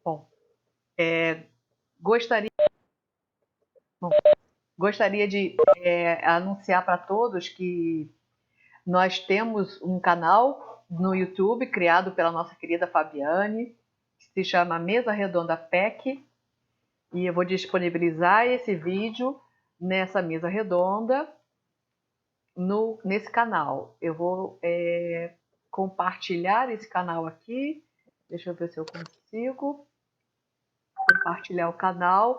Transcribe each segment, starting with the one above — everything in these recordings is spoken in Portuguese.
Bom, gostaria, bom, gostaria de anunciar para todos que nós temos um canal no YouTube criado pela nossa querida Fabiane, que se chama Mesa Redonda PEC, e eu vou disponibilizar esse vídeo nessa mesa redonda nesse canal. Eu vou compartilhar esse canal aqui. Deixa eu ver se eu consigo compartilhar o canal.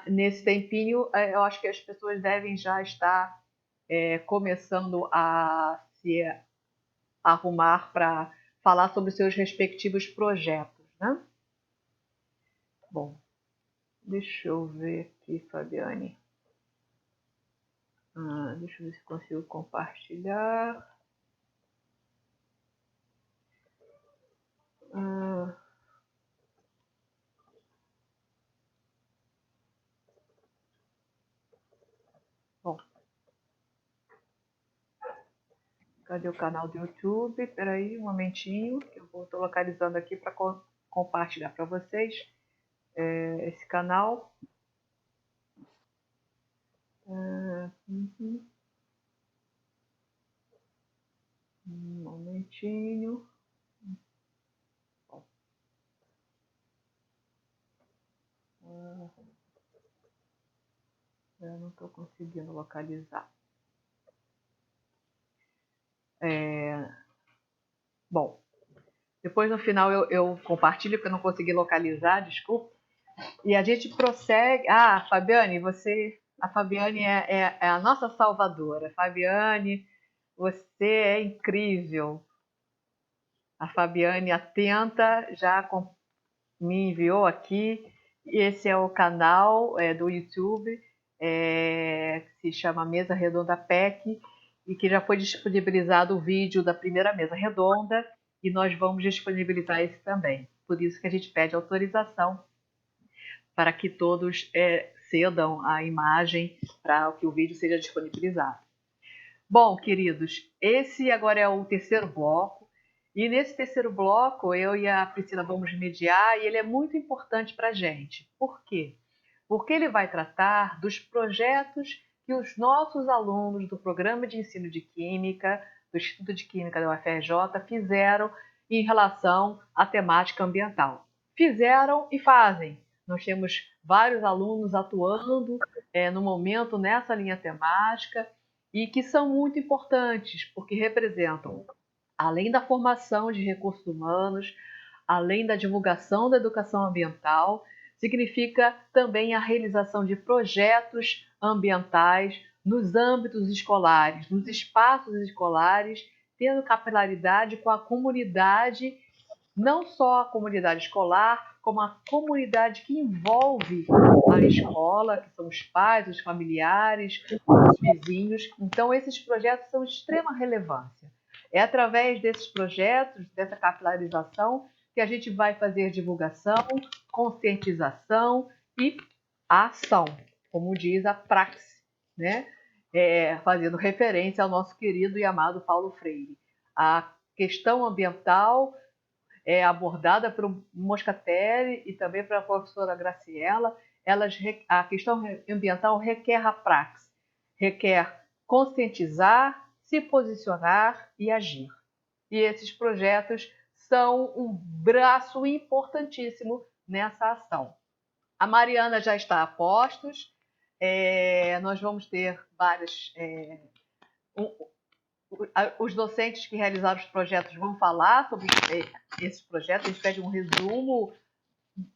Nesse tempinho, eu acho que as pessoas devem já estar começando a se arrumar para falar sobre seus respectivos projetos, né? Bom, deixa eu ver aqui, Fabiane. Deixa eu ver se consigo compartilhar. Bom, cadê o canal do YouTube? Espera aí um momentinho, que eu estou localizando aqui para compartilhar para vocês esse canal. Um momentinho. Bom, eu não estou conseguindo localizar. Bom, depois no final eu compartilho, porque eu não consegui localizar, desculpa. E a gente prossegue. Fabiane, a Fabiane é a nossa salvadora. Fabiane, você é incrível. A Fabiane atenta já me enviou aqui. Esse é o canal do YouTube, que se chama Mesa Redonda PEC, e que já foi disponibilizado o vídeo da primeira mesa redonda, e nós vamos disponibilizar esse também. Por isso que a gente pede autorização para que todos cedam a imagem para que o vídeo seja disponibilizado. Bom, queridos, esse agora é o terceiro bloco, e nesse terceiro bloco eu e a Priscila vamos mediar, e ele é muito importante para a gente. Por quê? Porque ele vai tratar dos projetos que os nossos alunos do Programa de Ensino de Química, do Instituto de Química da UFRJ, fizeram em relação à temática ambiental. Fizeram e fazem. Nós temos vários alunos atuando no momento nessa linha temática, e que são muito importantes, porque representam, além da formação de recursos humanos, além da divulgação da educação ambiental, significa também a realização de projetos ambientais nos âmbitos escolares, nos espaços escolares, tendo capilaridade com a comunidade, não só a comunidade escolar, como a comunidade que envolve a escola, que são os pais, os familiares, os vizinhos. Então, esses projetos são de extrema relevância. É através desses projetos, dessa capilarização, que a gente vai fazer divulgação, conscientização e ação, como diz a praxe, né? Fazendo referência ao nosso querido e amado Paulo Freire. A questão ambiental é abordada pelo Moscatelli e também pela professora Graciela. A questão ambiental requer a praxe, requer conscientizar, se posicionar e agir. E esses projetos são um braço importantíssimo nessa ação. A Mariana já está a postos, nós vamos ter várias... os docentes que realizaram os projetos vão falar sobre esses projetos. A gente pede um resumo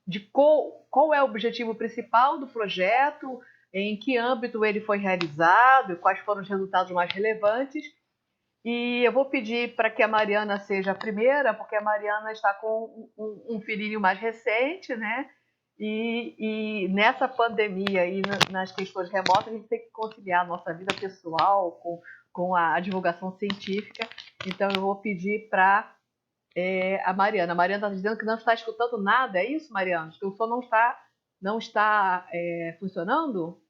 de qual é o objetivo principal do projeto, em que âmbito ele foi realizado, quais foram os resultados mais relevantes. E eu vou pedir para que a Mariana seja a primeira, porque a Mariana está com um filhinho mais recente, né? E nessa pandemia e nas questões remotas, a gente tem que conciliar a nossa vida pessoal com a divulgação científica. Então, eu vou pedir para a Mariana. A Mariana está dizendo que não está escutando nada, é isso, Mariana? Que o som não está funcionando?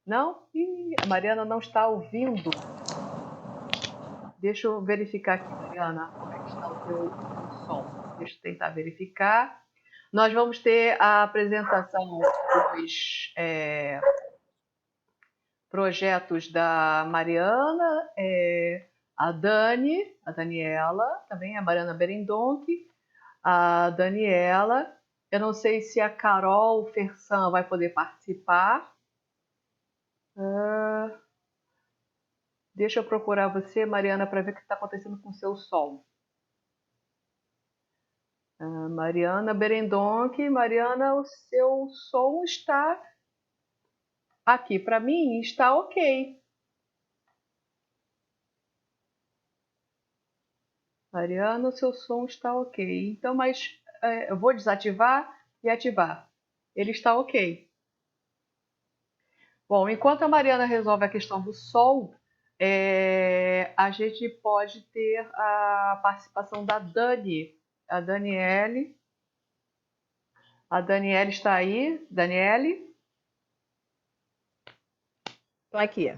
Não? Ih, a Mariana não está ouvindo. Deixa eu verificar aqui, Mariana, como é que o teu som. Deixa eu tentar verificar. Nós vamos ter a apresentação dos projetos da Mariana, a Dani, a Daniela, também a Mariana Berendonck, a Daniela. Eu não sei se a Carol Fersan vai poder participar. Deixa eu procurar você, Mariana, para ver o que está acontecendo com o seu som. Mariana Berendonck, Mariana, o seu som está aqui. Para mim está ok. Mariana, o seu som está ok. Então, mas eu vou desativar e ativar. Ele está ok. Bom, enquanto a Mariana resolve a questão do som, a gente pode ter a participação da Dani, a Daniele. A Daniele está aí? Daniele? Estou aqui.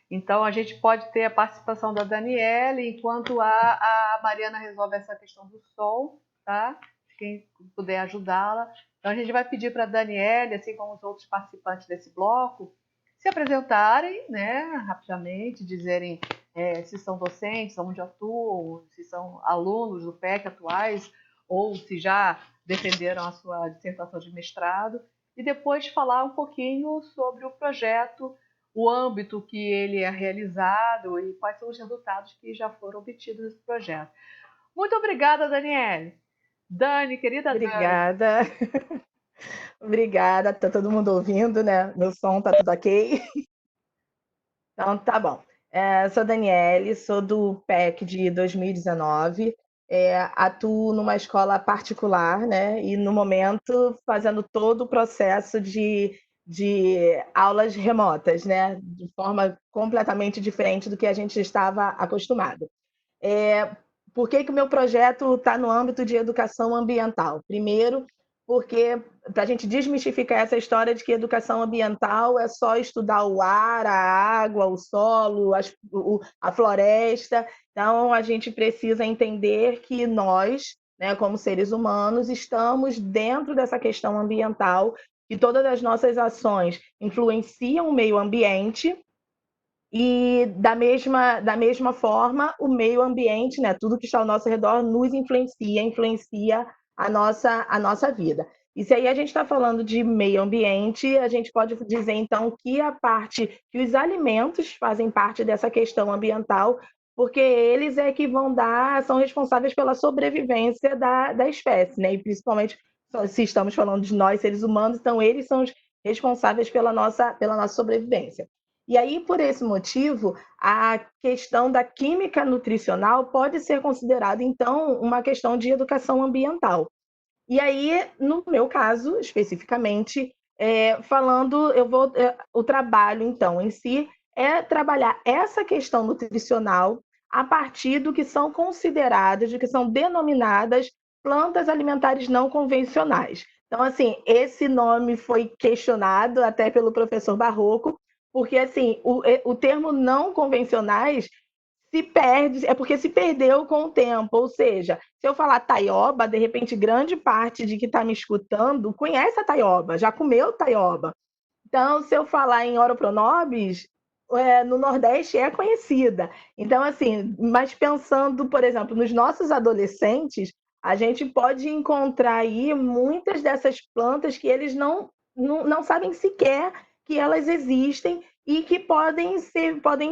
Então, a gente pode ter a participação da Daniele, enquanto a Mariana resolve essa questão do som, tá? Quem puder ajudá-la. Então, a gente vai pedir para a Daniele, assim como os outros participantes desse bloco, se apresentarem, né, rapidamente, dizerem se são docentes, onde atuam, se são alunos do PEC atuais, ou se já defenderam a sua dissertação de mestrado, e depois falar um pouquinho sobre o projeto, o âmbito que ele é realizado e quais são os resultados que já foram obtidos nesse projeto. Muito obrigada, Daniele. Dani, querida Obrigada. Obrigada, tá todo mundo ouvindo, né? Meu som tá tudo ok? Então, tá bom. Sou Daniele, sou do PEC de 2019, atuo numa escola particular, né? E no momento fazendo todo o processo de aulas remotas, né? De forma completamente diferente do que a gente estava acostumado. Por que que o meu projeto está no âmbito de educação ambiental? Primeiro, porque para a gente desmistificar essa história de que educação ambiental é só estudar o ar, a água, o solo, a floresta. Então, a gente precisa entender que nós, né, como seres humanos, estamos dentro dessa questão ambiental, que todas as nossas ações influenciam o meio ambiente e da mesma forma, o meio ambiente, né, tudo que está ao nosso redor nos influencia a nossa vida. E se aí a gente está falando de meio ambiente, a gente pode dizer então que que os alimentos fazem parte dessa questão ambiental, porque eles é que são responsáveis pela sobrevivência da espécie, né? E principalmente se estamos falando de nós, seres humanos, então eles são os responsáveis pela nossa sobrevivência. E aí, por esse motivo, a questão da química nutricional pode ser considerada, então, uma questão de educação ambiental. E aí, no meu caso, especificamente, o trabalho, então, em si, é trabalhar essa questão nutricional a partir do que são consideradas, do que são denominadas plantas alimentares não convencionais. Então, assim, esse nome foi questionado até pelo professor Barroco, porque, assim, o termo não convencionais se perde, é porque se perdeu com o tempo. Ou seja, se eu falar taioba, de repente grande parte de que está me escutando conhece a taioba, já comeu taioba. Então, se eu falar em Oropronobis, no Nordeste é conhecida. Então, assim, mas pensando, por exemplo, nos nossos adolescentes, a gente pode encontrar aí muitas dessas plantas que eles não sabem sequer que elas existem e que podem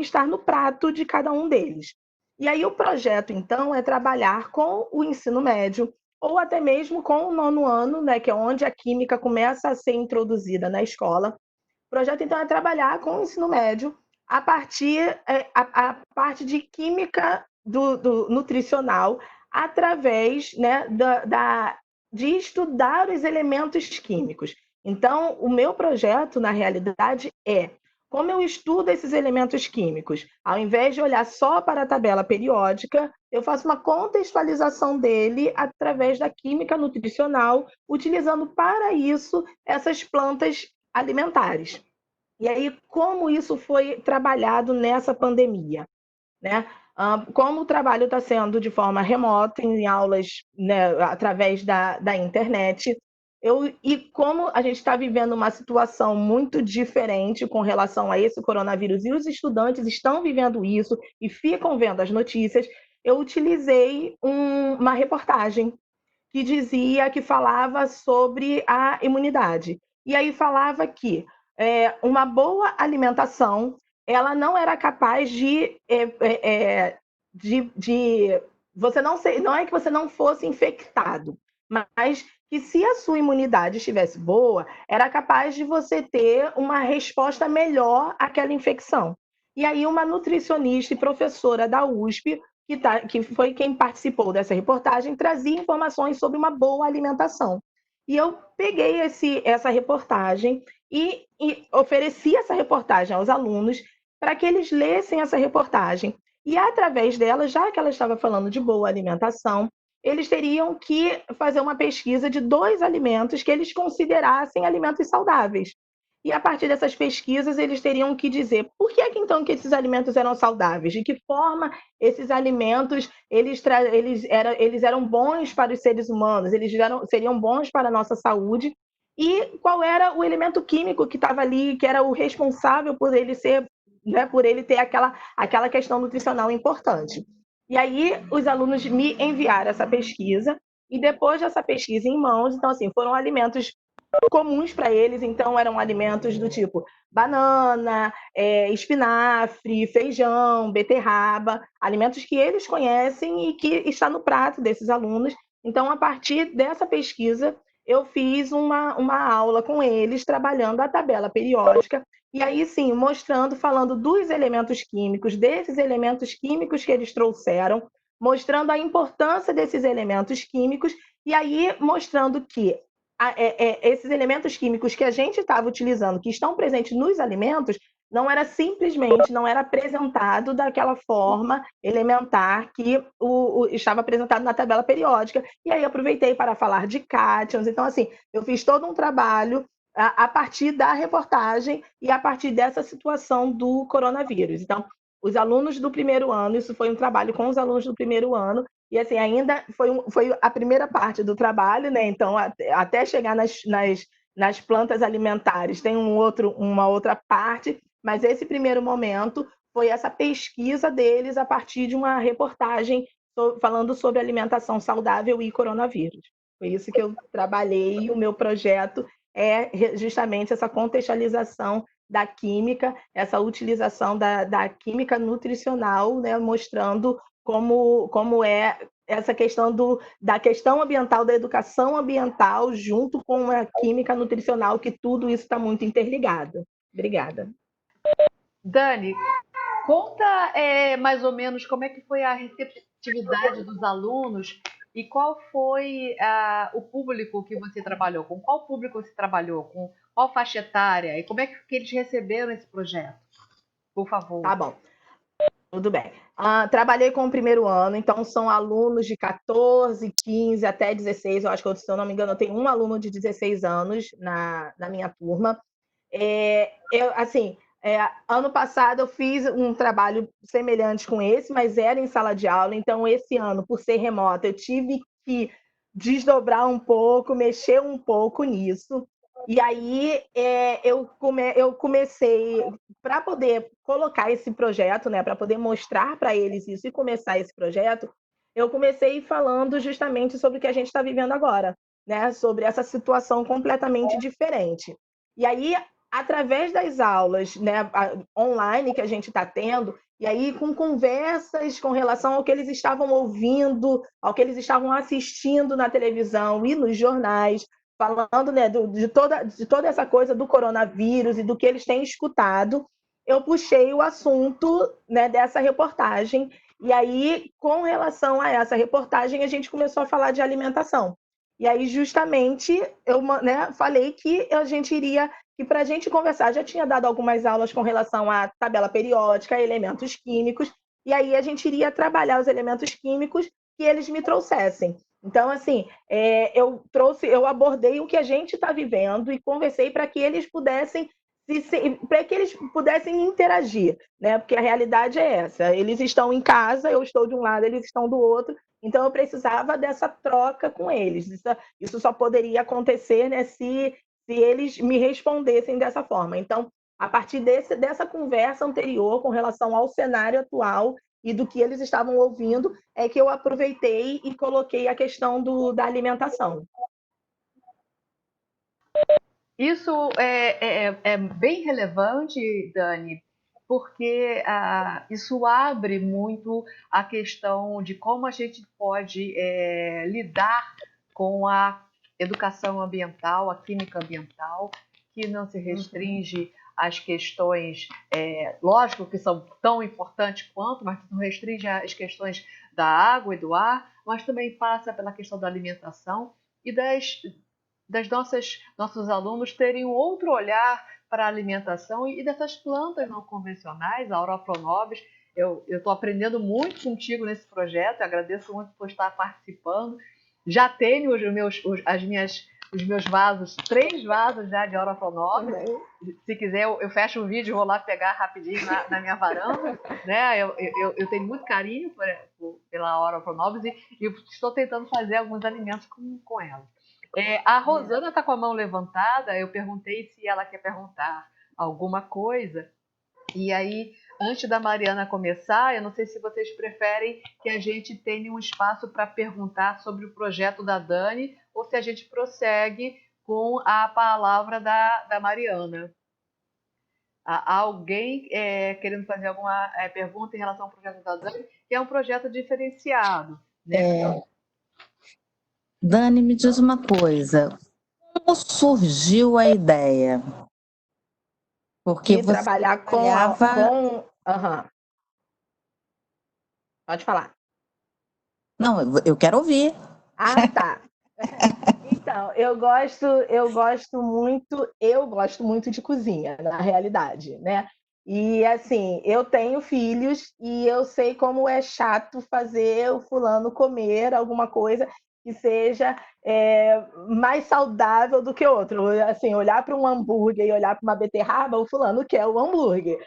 estar no prato de cada um deles. E aí o projeto, então, é trabalhar com o ensino médio, ou até mesmo com o nono ano, né, que é onde a química começa a ser introduzida na escola. O projeto, então, é trabalhar com o ensino médio a partir a parte de química do nutricional através, né, de estudar os elementos químicos. Então, o meu projeto, na realidade, como eu estudo esses elementos químicos, ao invés de olhar só para a tabela periódica, eu faço uma contextualização dele através da química nutricional, utilizando para isso essas plantas alimentares. E aí, como isso foi trabalhado nessa pandemia, né? Como o trabalho está sendo de forma remota, em aulas, né, através da internet, e como a gente está vivendo uma situação muito diferente com relação a esse coronavírus, e os estudantes estão vivendo isso e ficam vendo as notícias, eu utilizei uma reportagem que dizia, que falava sobre a imunidade. E aí falava que uma boa alimentação, ela não era capaz de você não é que você não fosse infectado, mas que se a sua imunidade estivesse boa, era capaz de você ter uma resposta melhor àquela infecção. E aí uma nutricionista e professora da USP que foi quem participou dessa reportagem, trazia informações sobre uma boa alimentação. E eu peguei essa reportagem e ofereci essa reportagem aos alunos para que eles lessem essa reportagem. E através dela, já que ela estava falando de boa alimentação, eles teriam que fazer uma pesquisa de 2 alimentos que eles considerassem alimentos saudáveis. E a partir dessas pesquisas, eles teriam que dizer por que é que então que esses alimentos eram saudáveis, de que forma esses alimentos eles eram bons para os seres humanos, seriam bons para a nossa saúde, e qual era o elemento químico que estava ali, que era o responsável por ele ser, né, por ele ter aquela questão nutricional importante. E aí os alunos me enviaram essa pesquisa, e depois dessa pesquisa em mãos, então assim, foram alimentos comuns para eles, então eram alimentos do tipo banana, espinafre, feijão, beterraba, alimentos que eles conhecem e que está no prato desses alunos. Então, a partir dessa pesquisa, eu fiz uma aula com eles, trabalhando a tabela periódica, e aí sim, mostrando, falando dos elementos químicos, desses elementos químicos que eles trouxeram, mostrando a importância desses elementos químicos, e aí mostrando que esses elementos químicos que a gente estava utilizando, que estão presentes nos alimentos, não era apresentado daquela forma elementar que estava apresentado na tabela periódica. E aí aproveitei para falar de cátions. Então, assim, eu fiz todo um trabalho a partir da reportagem e a partir dessa situação do coronavírus. Então, os alunos do primeiro ano, isso foi um trabalho com os alunos do primeiro ano, e assim, ainda foi a primeira parte do trabalho, né? Então, até chegar nas plantas alimentares, tem uma outra parte, mas esse primeiro momento foi essa pesquisa deles a partir de uma reportagem falando sobre alimentação saudável e coronavírus. Foi isso que eu trabalhei, e o meu projeto é justamente essa contextualização da química, essa utilização da química nutricional, né, mostrando como é essa questão da questão ambiental, da educação ambiental, junto com a química nutricional, que tudo isso está muito interligado. Obrigada. Dani, conta mais ou menos como é que foi a receptividade dos alunos e qual foi o público que você trabalhou, com qual público você trabalhou, com qual faixa etária e como é que eles receberam esse projeto, por favor. Tá bom. Tudo bem. Trabalhei com o primeiro ano, então são alunos de 14, 15 até 16. Eu acho que, se eu não me engano, eu tenho um aluno de 16 anos na minha turma. Assim, ano passado eu fiz um trabalho semelhante com esse, mas era em sala de aula. Então, esse ano, por ser remota, eu tive que desdobrar um pouco, mexer um pouco nisso. E aí eu comecei, para poder colocar esse projeto, né, para poder mostrar para eles isso e começar esse projeto, eu comecei falando justamente sobre o que a gente está vivendo agora, né, sobre essa situação completamente diferente. E aí, através das aulas, né, online que a gente está tendo, e aí com conversas com relação ao que eles estavam ouvindo, ao que eles estavam assistindo na televisão e nos jornais, falando, né, de toda essa coisa do coronavírus e do que eles têm escutado, eu puxei o assunto, né, dessa reportagem. E aí, com relação a essa reportagem, a gente começou a falar de alimentação. E aí, justamente, eu, né, falei que a gente iria, que para a gente conversar, já tinha dado algumas aulas com relação à tabela periódica, elementos químicos, e aí a gente iria trabalhar os elementos químicos que eles me trouxessem. Então, assim, eu abordei o que a gente está vivendo e conversei para que eles pudessem para que eles pudessem interagir, né? Porque a realidade é essa: eles estão em casa, eu estou de um lado, eles estão do outro, então eu precisava dessa troca com eles. Isso só poderia acontecer, né, se eles me respondessem dessa forma. Então, a partir dessa conversa anterior com relação ao cenário atual e do que eles estavam ouvindo, é que eu aproveitei e coloquei a questão da alimentação. Isso é bem relevante, Dani, porque isso abre muito a questão de como a gente pode lidar com a educação ambiental, a química ambiental, que não se restringe às questões, lógico que são tão importantes quanto, mas não restringe às questões da água e do ar, mas também passa pela questão da alimentação e das nossos alunos terem um outro olhar para a alimentação e dessas plantas não convencionais, a Orofonobis. Eu estou aprendendo muito contigo nesse projeto, agradeço muito por estar participando. Já tenho os meus vasos, 3 vasos já de Orofonobis. Se quiser, eu fecho um vídeo e vou lá pegar rapidinho na minha varanda. Né? Eu tenho muito carinho pela Orofonobis e estou tentando fazer alguns alimentos com ela. A Rosana está com a mão levantada, eu perguntei se ela quer perguntar alguma coisa. E aí, antes da Mariana começar, eu não sei se vocês preferem que a gente tenha um espaço para perguntar sobre o projeto da Dani ou se a gente prossegue com a palavra da Mariana. Há alguém querendo fazer alguma pergunta em relação ao projeto da Dani, que é um projeto diferenciado, né? Dani, me diz uma coisa, como surgiu a ideia? Porque de você trabalhar trabalhava... Pode falar. Não, eu quero ouvir. Ah, tá. Então, eu gosto muito de cozinha, na realidade, né? E assim, eu tenho filhos e eu sei como é chato fazer o fulano comer alguma coisa que seja mais saudável do que outro. Assim, olhar para um hambúrguer e olhar para uma beterraba, o fulano quer o hambúrguer.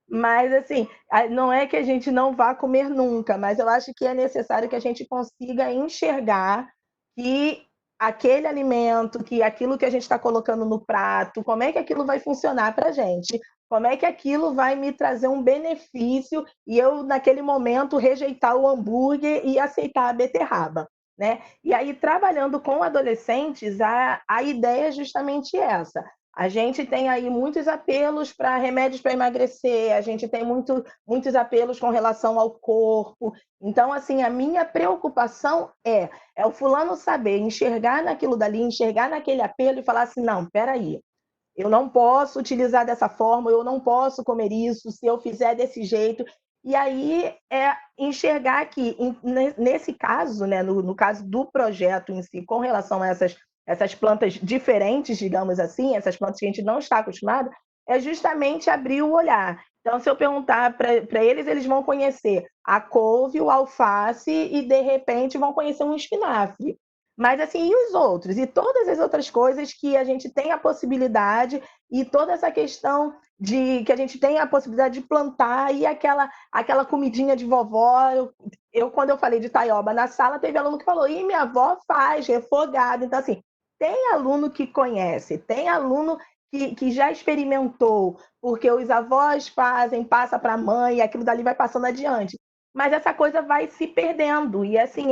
Mas assim, não é que a gente não vá comer nunca, mas eu acho que é necessário que a gente consiga enxergar que aquele alimento, que aquilo que a gente está colocando no prato, como é que aquilo vai funcionar para a gente? Como é que aquilo vai me trazer um benefício e eu, naquele momento, rejeitar o hambúrguer e aceitar a beterraba, né? E aí, trabalhando com adolescentes, a ideia é justamente essa. A gente tem aí muitos apelos para remédios para emagrecer, a gente tem muitos apelos com relação ao corpo. Então, assim, a minha preocupação é o fulano saber enxergar naquilo dali, enxergar naquele apelo e falar assim, não, peraí, eu não posso utilizar dessa forma, eu não posso comer isso, se eu fizer desse jeito. E aí enxergar que, nesse caso, né, no caso do projeto em si, com relação a essas plantas diferentes, digamos assim, essas plantas que a gente não está acostumado, é justamente abrir o olhar. Então, se eu perguntar para eles, eles vão conhecer a couve, o alface e, de repente, vão conhecer um espinafre. Mas assim, e os outros? E todas as outras coisas que a gente tem a possibilidade, e toda essa questão de que a gente tem a possibilidade de plantar, e aquela comidinha de vovó. Quando eu falei de taioba na sala, teve aluno que falou, e minha avó faz refogado. Então, assim, tem aluno que conhece, tem aluno que já experimentou, porque os avós fazem, passa para a mãe, e aquilo dali vai passando adiante. Mas essa coisa vai se perdendo, e assim,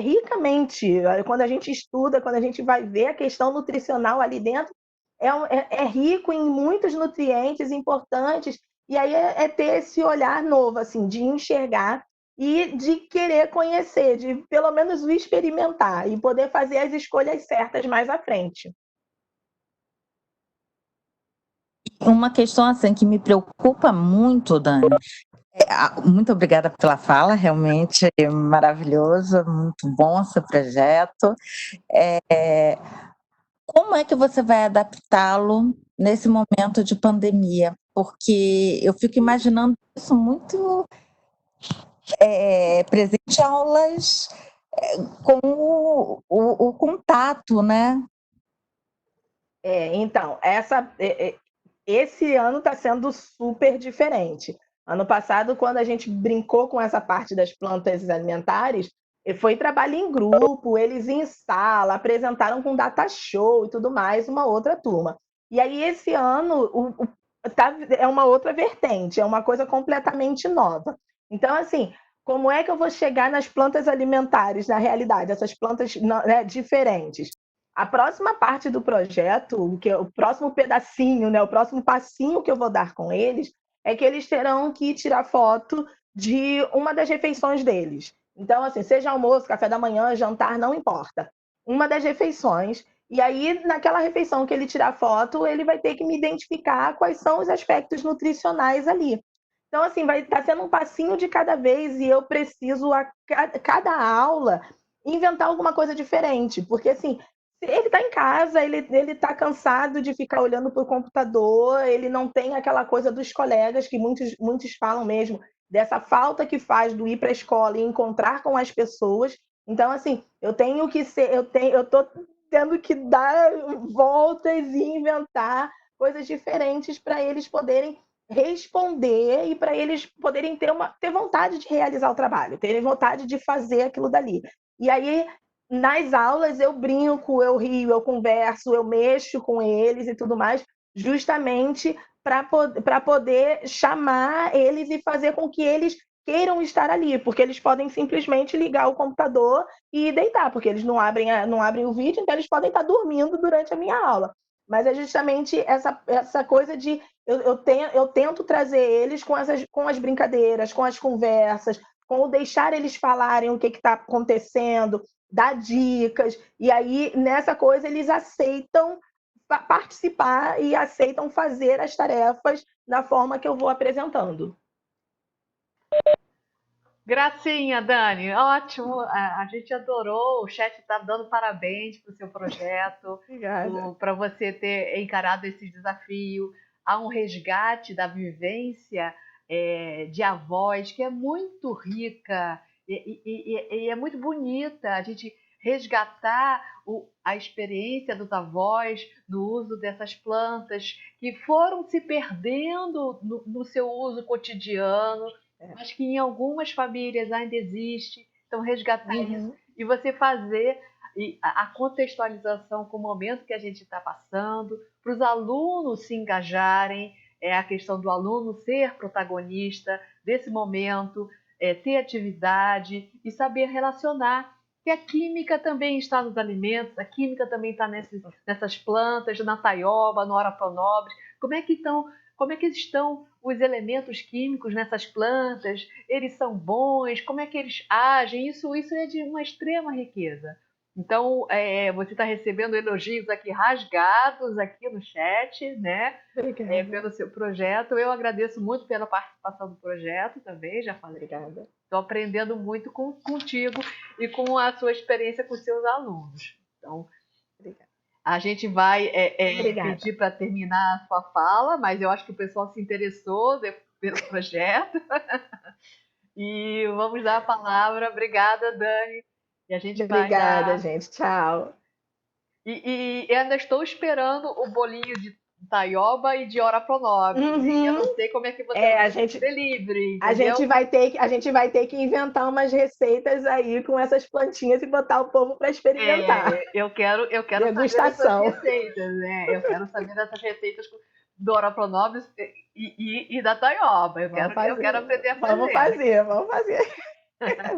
ricamente, quando a gente estuda, quando a gente vai ver a questão nutricional ali dentro, é rico em muitos nutrientes importantes, e aí ter esse olhar novo, assim, de enxergar e de querer conhecer, de pelo menos o experimentar e poder fazer as escolhas certas mais à frente. Uma questão assim que me preocupa muito, Dani, muito obrigada pela fala, realmente é maravilhoso, muito bom seu projeto. Como é que você vai adaptá-lo nesse momento de pandemia? Porque eu fico imaginando isso muito presente em aulas com o contato, né? Então, esse ano está sendo super diferente. Ano passado, quando a gente brincou com essa parte das plantas alimentares, foi trabalho em grupo, eles em sala, apresentaram com data show e tudo mais, uma outra turma. E aí, esse ano, é uma outra vertente, é uma coisa completamente nova. Então, assim, como é que eu vou chegar nas plantas alimentares, na realidade, essas plantas, né, diferentes? A próxima parte do projeto, que é o próximo pedacinho, né, o próximo passinho que eu vou dar com eles, é que eles terão que tirar foto de uma das refeições deles. Então, assim, seja almoço, café da manhã, jantar, não importa. Uma das refeições. E aí, naquela refeição que ele tirar foto, ele vai ter que me identificar quais são os aspectos nutricionais ali. Então, assim, vai estar sendo um passinho de cada vez e eu preciso, a cada aula, inventar alguma coisa diferente. Porque, assim, ele está em casa, ele está cansado de ficar olhando para o computador, ele não tem aquela coisa dos colegas, que muitos falam mesmo, dessa falta que faz do ir para a escola e encontrar com as pessoas. Então, assim, eu estou tendo que dar voltas e inventar coisas diferentes para eles poderem responder e para eles poderem ter vontade de realizar o trabalho, terem vontade de fazer aquilo dali. E aí, nas aulas, eu brinco, eu rio, eu converso, eu mexo com eles e tudo mais, justamente para poder chamar eles e fazer com que eles queiram estar ali, porque eles podem simplesmente ligar o computador e deitar, porque eles não abrem o vídeo, então eles podem estar dormindo durante a minha aula. Mas é justamente essa coisa de eu tento trazer eles com as brincadeiras, com as conversas, com o deixar eles falarem o que está acontecendo, dar dicas, e aí nessa coisa eles aceitam participar e aceitam fazer as tarefas da forma que eu vou apresentando. Gracinha, Dani, ótimo. A gente adorou. O chat está dando parabéns para o seu projeto, Obrigada. para você ter encarado esse desafio. Há um resgate da vivência de avós que é muito rica e é muito bonita. A gente resgatar a experiência dos avós no uso dessas plantas que foram se perdendo no seu uso cotidiano, mas que em algumas famílias ainda existe. Então, resgatar isso e você fazer a contextualização com o momento que a gente está passando, para os alunos se engajarem, a questão do aluno ser protagonista desse momento, ter atividade e saber relacionar. Que a química também está nos alimentos, a química também está nessas plantas, na taioba, no ora pro nobis. Como é que estão os elementos químicos nessas plantas? Eles são bons? Como é que eles agem? Isso é de uma extrema riqueza. Então, você está recebendo elogios aqui rasgados aqui no chat, né? Pelo seu projeto. Eu agradeço muito pela participação do projeto também, já falei. Obrigada. Estou aprendendo muito contigo e com a sua experiência com seus alunos. Então, Obrigada. a gente vai pedir para terminar a sua fala, mas eu acho que o pessoal se interessou pelo projeto. E vamos dar a palavra. Obrigada, Dani. E a gente vai Obrigada, gente. Tchau. E eu ainda estou esperando o bolinho de taioba e de ora pro nobis. Eu não sei como é que você vai fazer delivery, entendeu? A gente vai ter que inventar umas receitas aí com essas plantinhas e botar o povo para experimentar. Eu quero Degustação. saber dessas receitas, né? Eu quero saber dessas receitas do ora pro nobis e da taioba. Eu quero aprender a fazer. Vamos fazer.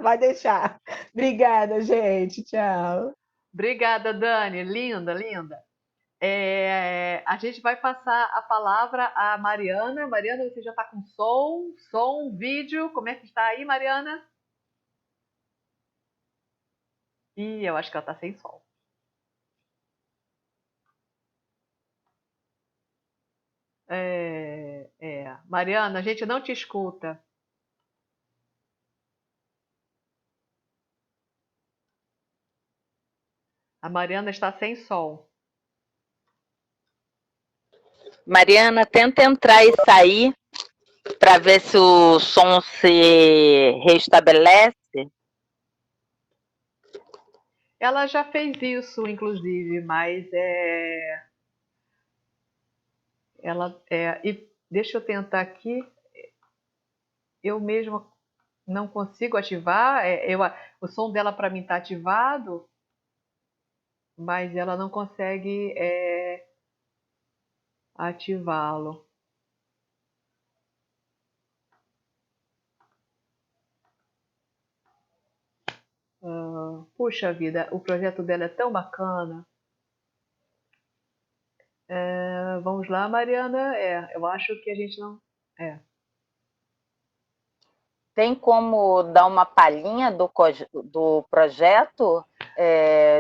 Vai deixar. Obrigada, gente. Tchau. Obrigada, Dani. Linda, linda. A gente vai passar a palavra à Mariana. Mariana, você já está com som, vídeo. Como é que está aí, Mariana? Ih, eu acho que ela está sem som. Mariana, a gente não te escuta. A Mariana está sem som. Mariana, tenta entrar e sair para ver se o som se restabelece. Ela já fez isso, inclusive, mas E deixa eu tentar aqui. Eu mesma não consigo ativar. O som dela para mim está ativado, mas ela não consegue ativá-lo. Puxa vida, o projeto dela é tão bacana. Vamos lá, Mariana. Eu acho que a gente não. Tem como dar uma palhinha do projeto,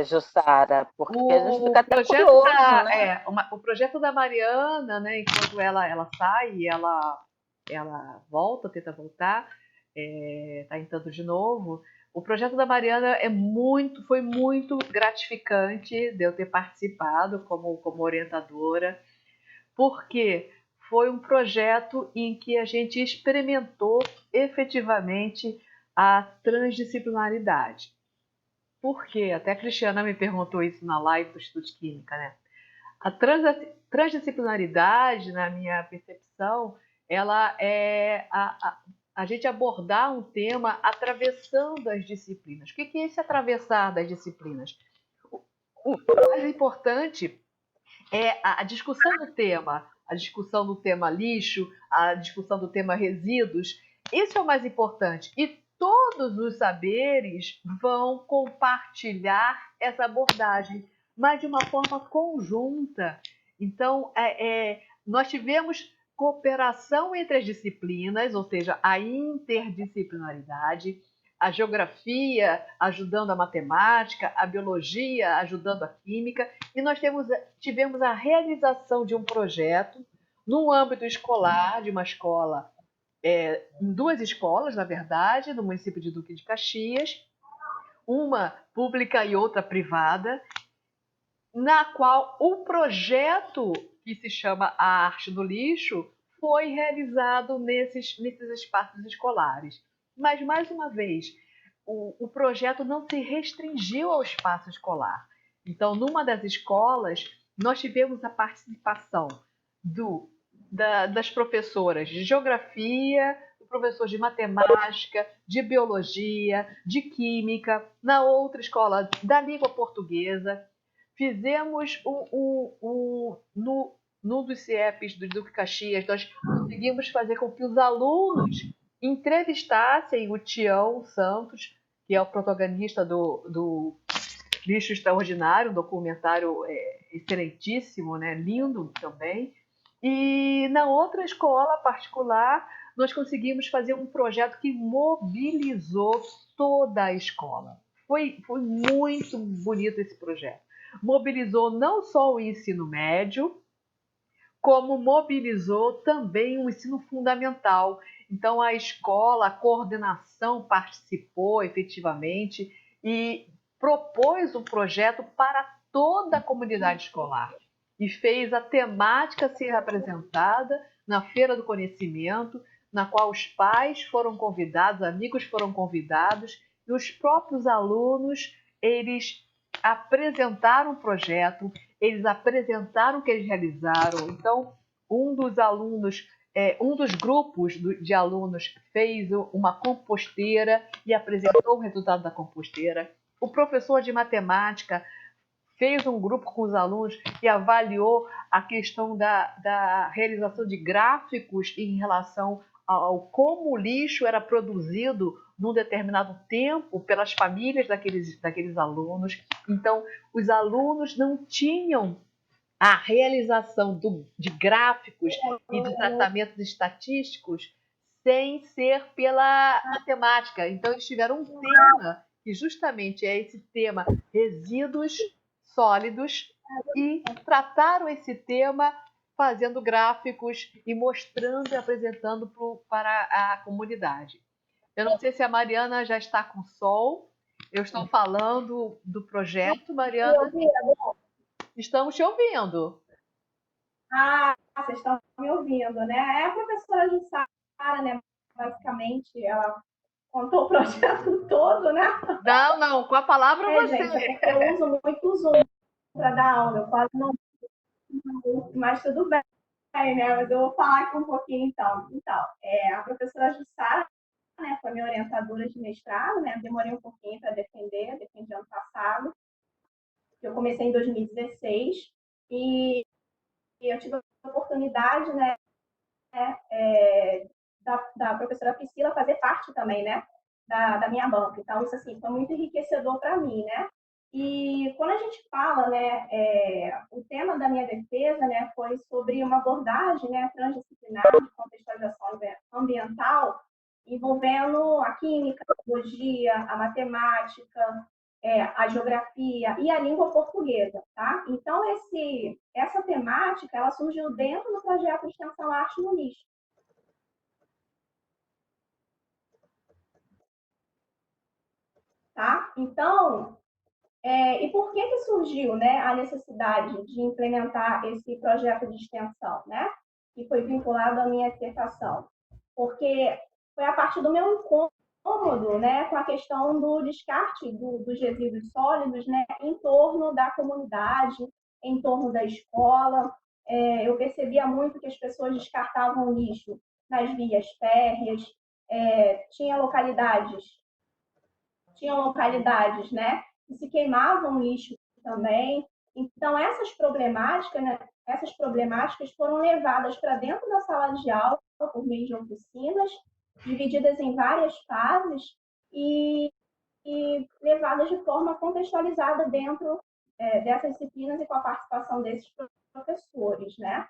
Jussara? Porque a gente fica até curioso, né? O projeto da Mariana, né? Enquanto ela sai, ela volta, tenta voltar, está entrando de novo. O projeto da Mariana foi muito gratificante de eu ter participado como orientadora, porque foi um projeto em que a gente experimentou efetivamente a transdisciplinaridade. Por quê? Até a Cristiana me perguntou isso na live do Estudo de Química, né? A transdisciplinaridade, na minha percepção, ela é a gente abordar um tema atravessando as disciplinas. O que é esse atravessar das disciplinas? O mais importante é a discussão do tema, a discussão do tema lixo, a discussão do tema resíduos. Isso é o mais importante. E todos os saberes vão compartilhar essa abordagem, mas de uma forma conjunta. Então, nós tivemos cooperação entre as disciplinas, ou seja, a interdisciplinaridade, a geografia ajudando a matemática, a biologia ajudando a química, e nós tivemos a realização de um projeto no âmbito escolar, de uma escola, em 2 escolas, na verdade, no município de Duque de Caxias, uma pública e outra privada, na qual o projeto que se chama A Arte do Lixo foi realizado nesses espaços escolares. Mas, mais uma vez, o projeto não se restringiu ao espaço escolar. Então, numa das escolas, nós tivemos a participação das professoras de geografia, do professor de matemática, de biologia, de química, na outra escola da língua portuguesa. Fizemos num dos CIEPs do Duque Caxias, nós conseguimos fazer com que os alunos entrevistassem o Tião Santos, que é o protagonista do Lixo Extraordinário, um documentário excelentíssimo, né? Lindo também. E na outra escola particular, nós conseguimos fazer um projeto que mobilizou toda a escola. Foi muito bonito esse projeto. Mobilizou não só o ensino médio, como mobilizou também o ensino fundamental. Então, a escola, a coordenação participou efetivamente e propôs um projeto para toda a comunidade escolar e fez a temática ser apresentada na Feira do Conhecimento, na qual os pais foram convidados, amigos foram convidados e os próprios alunos, eles apresentaram o projeto, eles apresentaram o que eles realizaram. Então, um dos grupos de alunos fez uma composteira e apresentou o resultado da composteira. O professor de matemática fez um grupo com os alunos e avaliou a questão da realização de gráficos em relação ao como o lixo era produzido num determinado tempo pelas famílias daqueles alunos. Então, os alunos não tinham a realização de gráficos e de tratamentos estatísticos sem ser pela matemática. Então, eles tiveram um tema que justamente é esse tema resíduos sólidos e trataram esse tema fazendo gráficos e mostrando e apresentando para a comunidade. Eu não sei se a Mariana já está com som. Eu estou falando do projeto, Mariana. Estamos te ouvindo. Ah, vocês estão me ouvindo, né? É a professora Jussara, né? Basicamente, ela contou o projeto todo, né? Não, com a palavra você. Gente, é porque eu uso muito o Zoom para dar aula, eu quase não uso, mas tudo bem. né? Mas eu vou falar aqui um pouquinho então. Então, a professora Jussara, né, foi minha orientadora de mestrado, né? Demorei um pouquinho para defendi ano passado. Eu comecei em 2016 e eu tive a oportunidade, né, da professora Priscila fazer parte também, né, da minha banca. Então, isso assim, foi muito enriquecedor para mim, né? E quando a gente fala, né, o tema da minha defesa, né, foi sobre uma abordagem, né, transdisciplinar de contextualização ambiental, envolvendo a química, a biologia, a matemática, a geografia e a língua portuguesa, tá? Então, essa temática, ela surgiu dentro do projeto de extensão Arte no Lixo. Tá? Então, e por que surgiu, né, a necessidade de implementar esse projeto de extensão, né, que foi vinculado à minha dissertação? Porque foi a partir do meu incômodo, né, com a questão do descarte dos resíduos sólidos, né, em torno da comunidade, em torno da escola. Eu percebia muito que as pessoas descartavam lixo nas vias férreas, tinha localidades, né, que se queimavam lixo também. Então, essas problemáticas foram levadas para dentro da sala de aula por meio de oficinas, divididas em várias fases e levadas de forma contextualizada dentro dessas disciplinas e com a participação desses professores, né?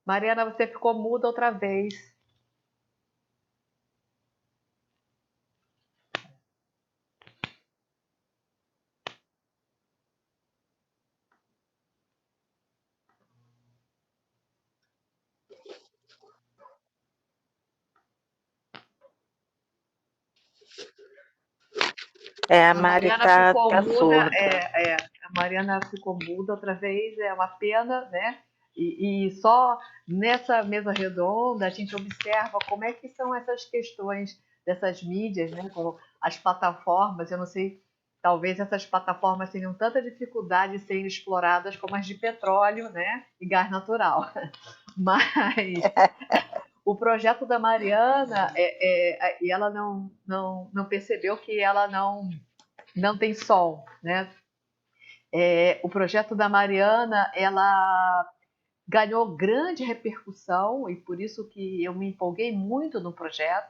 Mariana, você ficou muda outra vez. A A Mari Mariana tá, ficou tá muda, surda. a Mariana ficou muda outra vez, é uma pena, né? E só nessa mesa redonda a gente observa como é que são essas questões dessas mídias, né? Como as plataformas, eu não sei, talvez essas plataformas tenham tanta dificuldade de serem exploradas como as de petróleo, né? E gás natural. Mas o projeto da Mariana, e ela não percebeu que ela não tem sol, né? O projeto da Mariana, ela ganhou grande repercussão e por isso que eu me empolguei muito no projeto,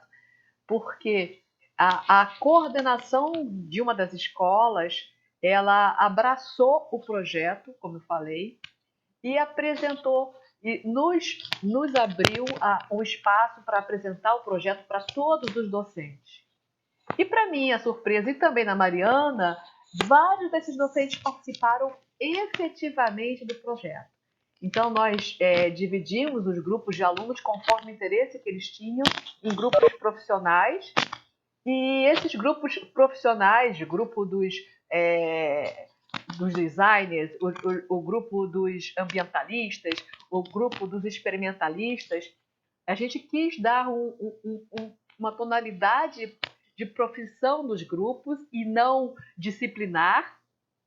porque a coordenação de uma das escolas, ela abraçou o projeto, como eu falei, e apresentou e nos abriu um espaço para apresentar o projeto para todos os docentes. E para minha surpresa, e também na Mariana, vários desses docentes participaram efetivamente do projeto. Então, nós dividimos os grupos de alunos conforme o interesse que eles tinham em grupos profissionais. E esses grupos profissionais, grupo dos designers, o grupo dos ambientalistas, o grupo dos experimentalistas, a gente quis dar uma tonalidade de profissão dos grupos e não disciplinar.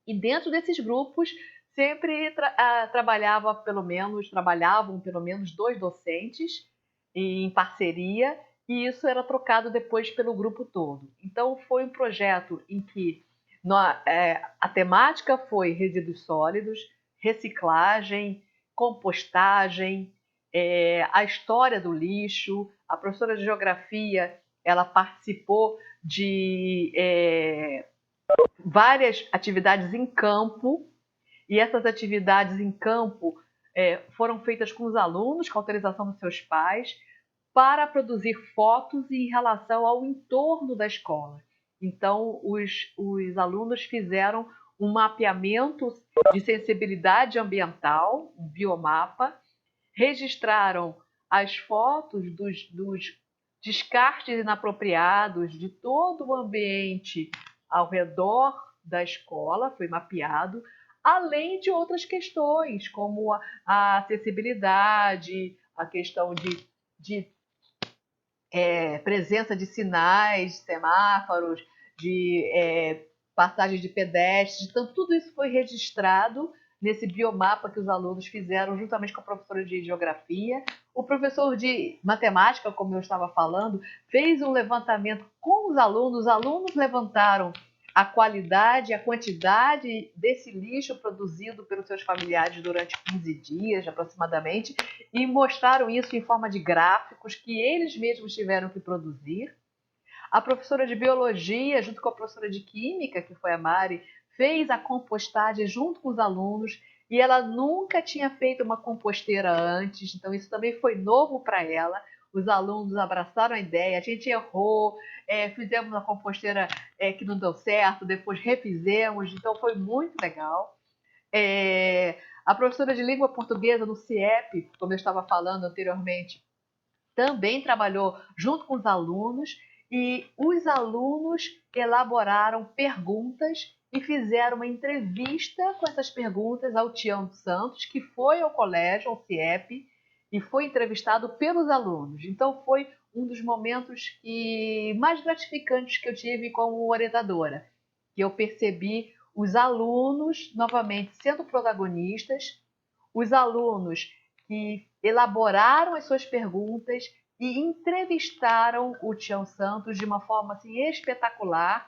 E dentro desses grupos sempre trabalhavam pelo menos 2 docentes em parceria e isso era trocado depois pelo grupo todo. Então foi um projeto em que a temática foi resíduos sólidos, reciclagem, compostagem, a história do lixo. A professora de geografia ela participou de várias atividades em campo e essas atividades em campo foram feitas com os alunos, com autorização dos seus pais, para produzir fotos em relação ao entorno da escola. Então, os alunos fizeram um mapeamento de sensibilidade ambiental, um biomapa, registraram as fotos dos descartes inapropriados de todo o ambiente ao redor da escola, foi mapeado, além de outras questões, como a acessibilidade, a questão de presença de sinais, semáforos, de passagem de pedestres. Então, tudo isso foi registrado nesse biomapa que os alunos fizeram juntamente com a professora de geografia. O professor de matemática, como eu estava falando, fez um levantamento com os alunos levantaram a qualidade, a quantidade desse lixo produzido pelos seus familiares durante 15 dias, aproximadamente, e mostraram isso em forma de gráficos que eles mesmos tiveram que produzir. A professora de biologia, junto com a professora de química, que foi a Mari, fez a compostagem junto com os alunos, e ela nunca tinha feito uma composteira antes, então isso também foi novo para ela. Os alunos abraçaram a ideia, a gente errou, fizemos uma composteira que não deu certo, depois refizemos, então foi muito legal. A professora de língua portuguesa no CIEP, como eu estava falando anteriormente, também trabalhou junto com os alunos, e os alunos elaboraram perguntas e fizeram uma entrevista com essas perguntas ao Tião Santos, que foi ao colégio, ao CIEP, e foi entrevistado pelos alunos. Então, foi um dos momentos mais gratificantes que eu tive como orientadora, que eu percebi os alunos, novamente, sendo protagonistas, os alunos que elaboraram as suas perguntas e entrevistaram o Tião Santos de uma forma assim, espetacular,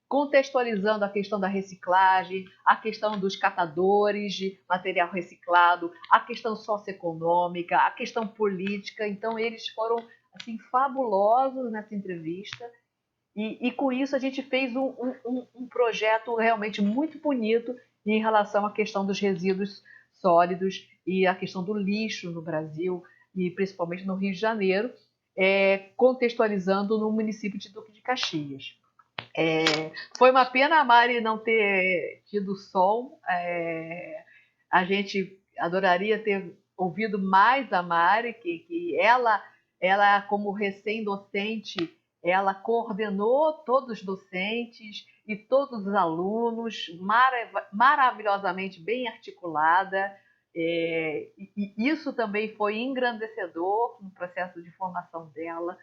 contextualizando a questão da reciclagem, a questão dos catadores de material reciclado, a questão socioeconômica, a questão política. Então, eles foram assim, fabulosos nessa entrevista. E com isso a gente fez um projeto realmente muito bonito em relação à questão dos resíduos sólidos e a questão do lixo no Brasil, e principalmente no Rio de Janeiro, contextualizando no município de Duque de Caxias. Foi uma pena a Mari não ter tido som. A gente adoraria ter ouvido mais a Mari, que ela como recém-docente, ela coordenou todos os docentes e todos os alunos, maravilhosamente bem articulada. E isso também foi engrandecedor no processo de formação dela.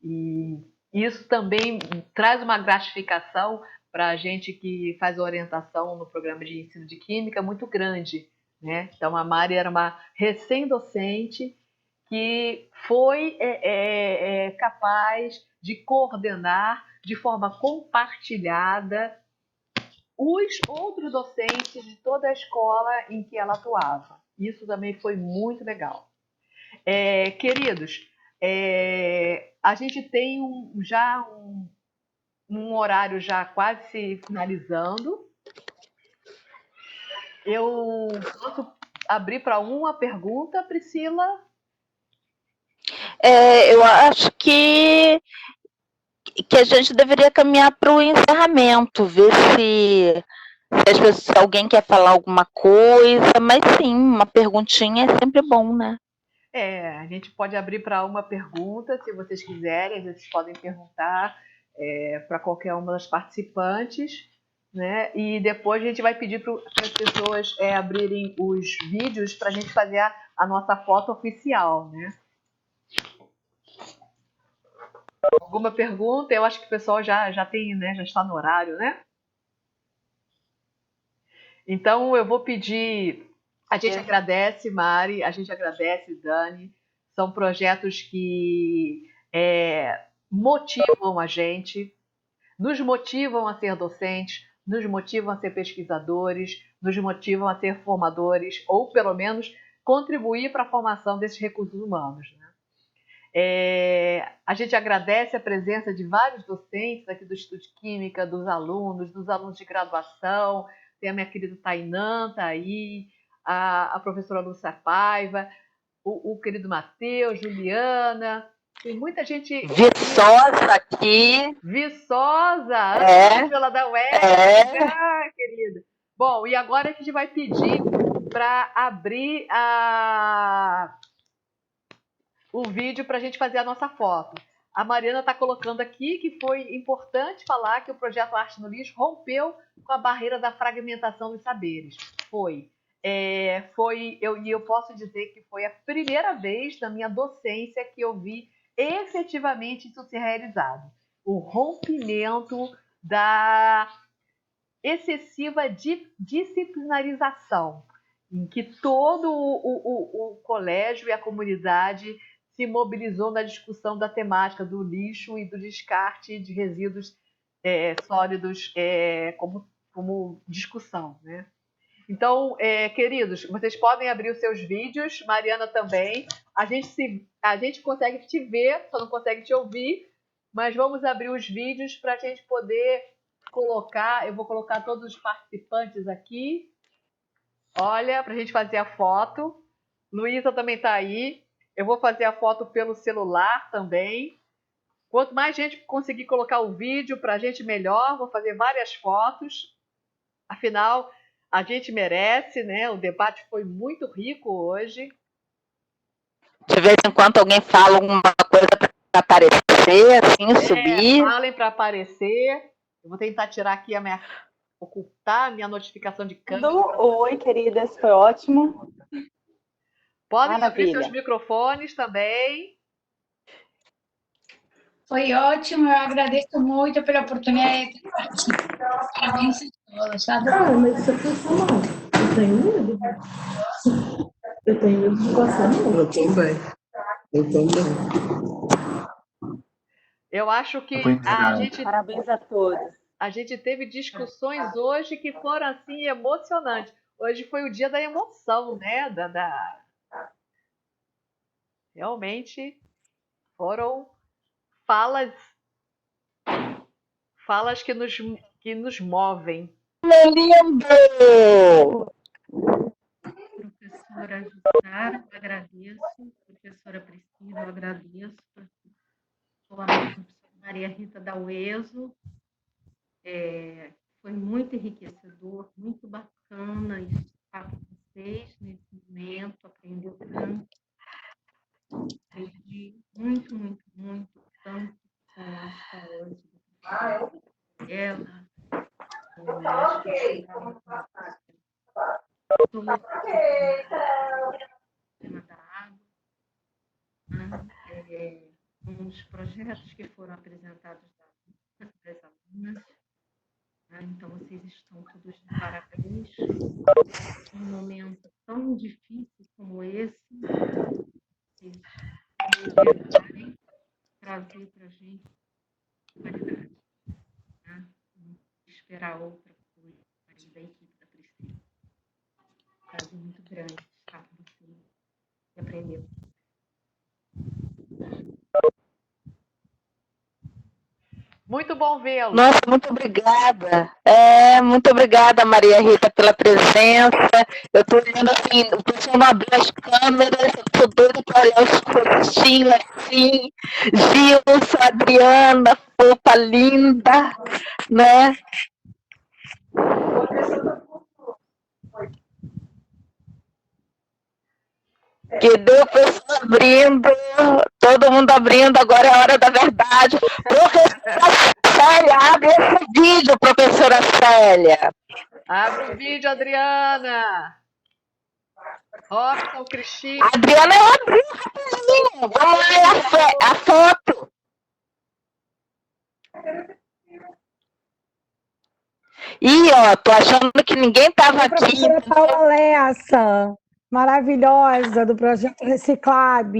E isso também traz uma gratificação para a gente que faz orientação no programa de ensino de Química muito grande, né? Então, a Mari era uma recém-docente que foi capaz de coordenar de forma compartilhada os outros docentes de toda a escola em que ela atuava. Isso também foi muito legal. Queridos, a gente tem já um horário já quase se finalizando. Eu posso abrir para uma pergunta, Priscila? Eu acho que a gente deveria caminhar para o encerramento, ver se alguém quer falar alguma coisa, mas sim, uma perguntinha é sempre bom, né? A gente pode abrir para uma pergunta, se vocês quiserem, vocês podem perguntar para qualquer uma das participantes, né? E depois a gente vai pedir para as pessoas abrirem os vídeos para a gente fazer a nossa foto oficial, né? Alguma pergunta? Eu acho que o pessoal já tem, né? Já está no horário, né? Então eu vou pedir. A gente agradece, Mari, a gente agradece, Dani. São projetos que motivam a gente, nos motivam a ser docentes, nos motivam a ser pesquisadores, nos motivam a ser formadores, ou pelo menos contribuir para a formação desses recursos humanos, né? A gente agradece a presença de vários docentes aqui do Instituto de Química, dos alunos de graduação. Tem a minha querida Tainã, tá aí, a professora Lúcia Paiva, o querido Matheus, Juliana. Tem muita gente. Viçosa aqui. Viçosa! Ângela da UERJ, querida. Bom, e agora a gente vai pedir para abrir o vídeo para a gente fazer a nossa foto. A Mariana está colocando aqui que foi importante falar que o projeto Arte no Lixo rompeu com a barreira da fragmentação dos saberes. Eu posso dizer que foi a primeira vez na minha docência que eu vi efetivamente isso ser realizado. O rompimento da excessiva disciplinarização, em que todo o colégio e a comunidade se mobilizou na discussão da temática do lixo e do descarte de resíduos sólidos como discussão, né? Então, queridos, vocês podem abrir os seus vídeos, Mariana também. A gente consegue te ver, só não consegue te ouvir, mas vamos abrir os vídeos para a gente poder colocar. Eu vou colocar todos os participantes aqui. Olha, para a gente fazer a foto. Luísa também está aí. Eu vou fazer a foto pelo celular também. Quanto mais gente conseguir colocar o vídeo para a gente, melhor. Vou fazer várias fotos. Afinal, a gente merece, né? O debate foi muito rico hoje. De vez em quando alguém fala alguma coisa para aparecer, assim, subir. Falem para aparecer. Eu vou tentar tirar aqui ocultar a minha notificação de câmera. Oi, queridas, foi ótimo. Podem abrir seus microfones também. Foi ótimo, eu agradeço muito pela oportunidade de participar. Parabéns a todos, tá? Mas isso aqui é mal. Eu tenho medo. Eu tenho medo de passar mal. Eu também. Eu acho que Parabéns a todos. A gente teve discussões hoje que foram assim emocionantes. Hoje foi o dia da emoção, né? Realmente foram falas que nos movem. Lindo! Professora Jussara, eu agradeço. Professora Priscila, eu agradeço. Sou a professora Maria Rita da UESO. Foi muito enriquecedor, muito bacana estar com vocês nesse momento, aprender tanto. Aprendi muito, muito, muito, tanto com as falas dela, tema da água, com os projetos que foram apresentados das alunas. Então, vocês estão todos de parabéns. Um momento tão difícil como esse, vocês tentarem trazer para a gente qualidade. Né? Não esperar outra coisa da equipe da Priscila. Um prazer muito grande estar com vocês e aprender. Muito bom vê-lo. Nossa, muito obrigada. Muito obrigada, Maria Rita, pela presença. Eu estou olhando assim, o pessoal não abriu as câmeras, eu estou doida para olhar os rostinhos assim. Gilson, Adriana, fofa linda, né? Que deu o pessoal abrindo, todo mundo abrindo, agora é a hora da verdade. Professora Célia, abre esse vídeo, professora Célia. Abre o vídeo, Adriana. Robson, Cristina. Adriana, eu abri rapidinho. Vamos lá, a foto. Ih, ó, tô achando que ninguém tava aqui. Professora Paula Lessa, maravilhosa, do Projeto Reciclab.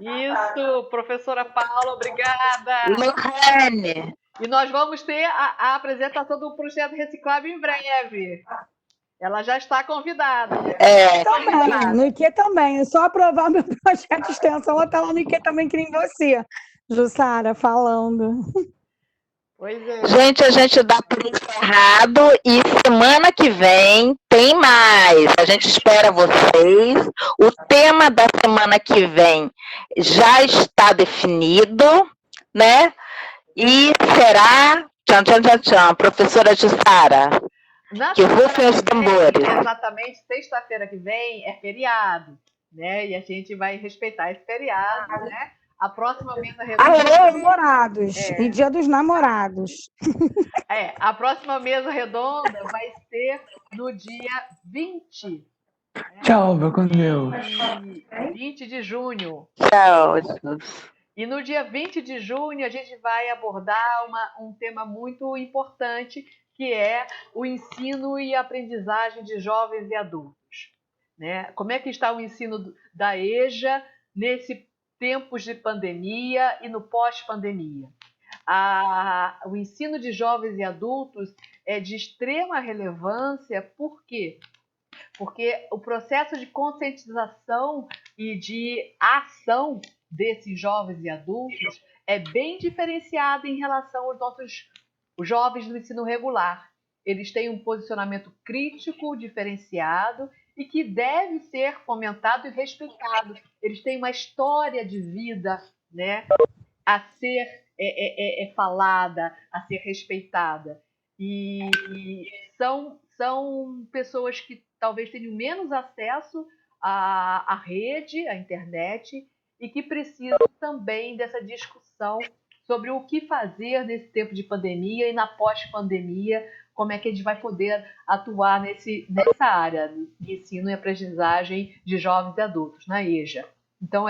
Isso, professora Paula, obrigada. Lohane. E nós vamos ter a apresentação do Projeto Reciclab em breve. Ela já está convidada. Também, no IQ também. É só aprovar meu projeto de extensão, ela está lá no IQ também, que nem você, Jussara, falando. Pois é. Gente, a gente dá por encerrado e semana que vem tem mais. A gente espera vocês. O tema da semana que vem já está definido, né? E será... Tchan, tchan, tchan, tchan. Professora Jussara, que rufem os tambores. Exatamente, sexta-feira que vem é feriado, né? E a gente vai respeitar esse feriado, né? A próxima mesa Alô, redonda. namorados. E Dia dos Namorados. A próxima mesa redonda vai ser no dia 20. Tchau, meu com Deus. 20 de junho. Tchau. E no dia 20 de junho a gente vai abordar um tema muito importante, que é o ensino e aprendizagem de jovens e adultos, né? Como é que está o ensino da EJA nesse tempos de pandemia e no pós-pandemia? O ensino de jovens e adultos é de extrema relevância, por quê? Porque o processo de conscientização e de ação desses jovens e adultos é bem diferenciado em relação aos nossos jovens do ensino regular. Eles têm um posicionamento crítico, diferenciado e que deve ser fomentado e respeitado. Eles têm uma história de vida, né, a ser falada, a ser respeitada. E são pessoas que talvez tenham menos acesso à rede, à internet, e que precisam também dessa discussão sobre o que fazer nesse tempo de pandemia e na pós-pandemia, como é que a gente vai poder atuar nessa área de ensino e aprendizagem de jovens e adultos, na EJA. Então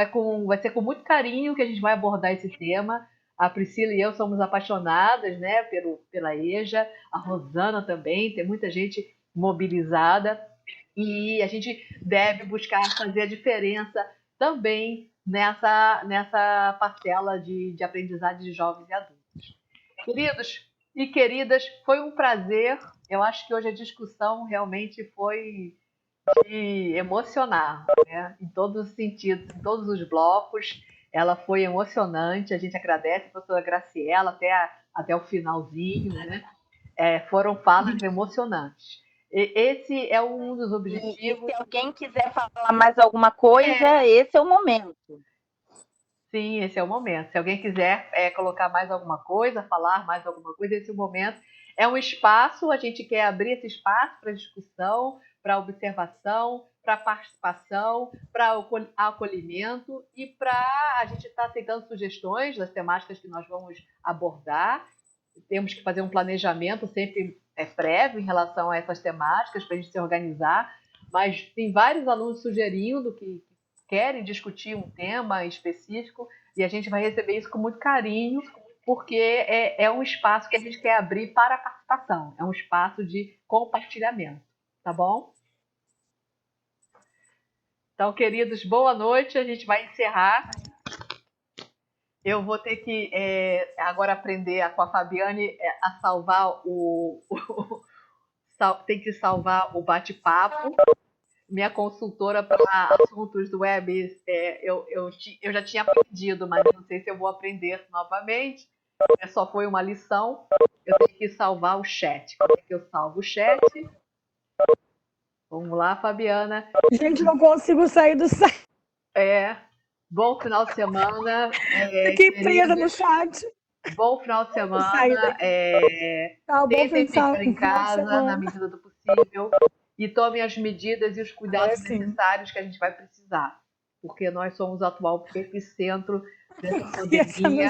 vai ser com muito carinho que a gente vai abordar esse tema. A Priscila e eu somos apaixonadas, né, pela EJA, a Rosana também, tem muita gente mobilizada, e a gente deve buscar fazer a diferença também nessa parcela de aprendizagem de jovens e adultos. Queridos e queridas, foi um prazer. Eu acho que hoje a discussão realmente foi de emocionar, né? Em todos os sentidos, em todos os blocos. Ela foi emocionante. A gente agradece a professora Graciela até o finalzinho, né? Foram falas emocionantes. Esse é um dos objetivos. E se alguém quiser falar mais alguma coisa, esse é o momento. Sim, esse é o momento. Se alguém quiser colocar mais alguma coisa, falar mais alguma coisa, esse é o momento. É um espaço, a gente quer abrir esse espaço para discussão, para observação, para participação, para acolhimento e para a gente estar aceitando sugestões das temáticas que nós vamos abordar. Temos que fazer um planejamento sempre prévio em relação a essas temáticas para a gente se organizar, mas tem vários alunos sugerindo que querem discutir um tema específico e a gente vai receber isso com muito carinho, porque é um espaço que a gente quer abrir para a participação, é um espaço de compartilhamento, tá bom? Então, queridos, boa noite, a gente vai encerrar. Eu vou ter que agora aprender com a Fabiane a salvar tem que salvar o bate-papo. Minha consultora para assuntos do web, eu já tinha aprendido, mas não sei se eu vou aprender novamente. Só foi uma lição. Eu tenho que salvar o chat. Como é que eu salvo o chat? Vamos lá, Fabiana. Gente, não consigo sair do site. Bom final de semana. Fiquei presa no chat. Bom final de semana. Tentem ficar em casa na medida do possível e tomem as medidas e os cuidados necessários que a gente vai precisar, porque nós somos o atual epicentro dessa pandemia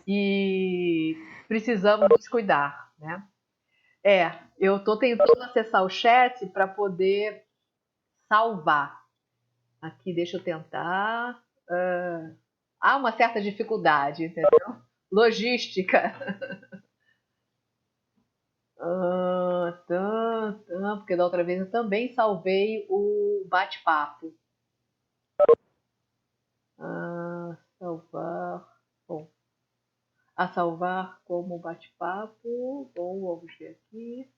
e precisamos nos cuidar, né? Eu estou tentando acessar o chat para poder salvar. Aqui, deixa eu tentar. Há uma certa dificuldade, entendeu? Logística. Porque da outra vez eu também salvei o bate-papo. Salvar. Bom, a salvar como bate-papo. Bom, vamos ver aqui.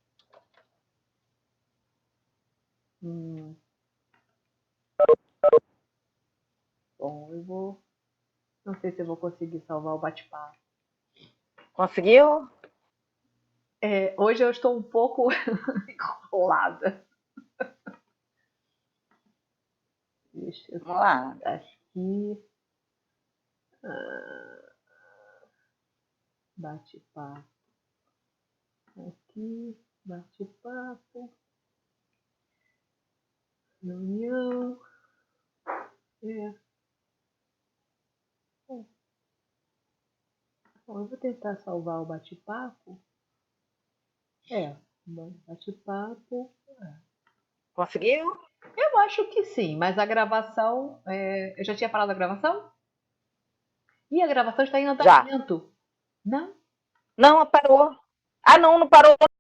Bom, eu vou. Não sei se eu vou conseguir salvar o bate-papo. Conseguiu? Hoje eu estou um pouco enrolada. Deixa eu Vamos lá. Aqui. Bate-papo. Aqui. Bate-papo. Reunião. É. Bom, eu vou tentar salvar o bate-papo. Bate-papo. Conseguiu? Eu acho que sim, mas a gravação. Eu já tinha falado da gravação? E a gravação está em Já. andamento. Não? Não, parou. Ah, não parou.